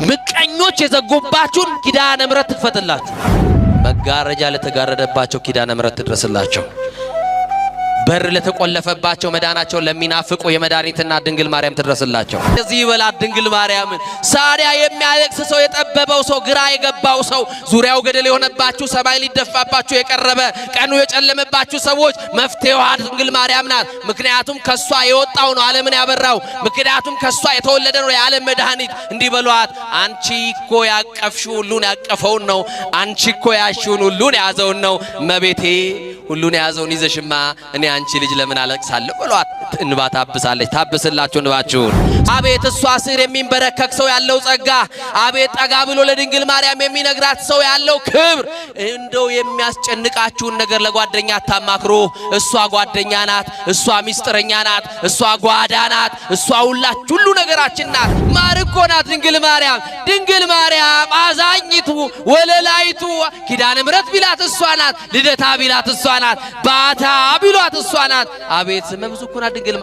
ምቀኞች የዘጉባችሁን ኪዳነ ምሕረት ትፈትላችሁ። መጋረጃ ለተጋረደባቸው ኪዳነ ምሕረት ትድረስላቸው። በር ለተቆለፈባቸው መዳናቸው ለሚናፍቁ የመድኃኒትና ድንግል ማርያም ትድረስላቸው። እዚህ ይበላት ድንግል ማርያም። ሳዲያ የሚያለቅስ ሰው፣ የጠበበው ሰው፣ ግራ የገባው ሰው፣ ዙሪያው ገደል የሆነባችሁ፣ ሰማይ ሊደፋባችሁ የቀረበ ቀኑ የጨለመባችሁ ሰዎች መፍትሄዋ ድንግል ማርያም ናት። ምክንያቱም ከሷ የወጣው ነው ዓለምን ያበራው። ምክንያቱም ከሷ የተወለደ ነው የዓለም መድኃኒት። እንዲህ በሏት፣ አንቺ እኮ ያቀፍሽው ሁሉን ያቀፈውን ነው። አንቺ እኮ ያሽውን ሁሉን ያዘውን ነው። እመቤቴ ሁሉን ያዘውን ይዘሽማ እኔ አንቺ ልጅ ለምን አለቅሳለሁ ብሏት እንባ ታብሳለች። ታብስላችሁ እንባችሁን። አቤት እሷ ስር የሚንበረከክ ሰው ያለው ጸጋ፣ አቤት ጠጋ ብሎ ለድንግል ማርያም የሚነግራት ሰው ያለው ክብር። እንደው የሚያስጨንቃችሁን ነገር ለጓደኛ አታማክሩ። እሷ ጓደኛ ናት፣ እሷ ሚስጥረኛ ናት፣ እሷ ጓዳ ናት፣ እሷ ሁሉ ነገራችን ናት። ማርኮ ናት ድንግል ማርያም። ድንግል ማርያም አዛኝቱ ወለላይቱ ኪዳነ ምሕረት ቢላት እሷ ናት። ልደታ ቢላት እሷ ናት። ባታ ቢሏት እሷ ናት። አቤት ስመ ብዙ እኮ ናት ድንግል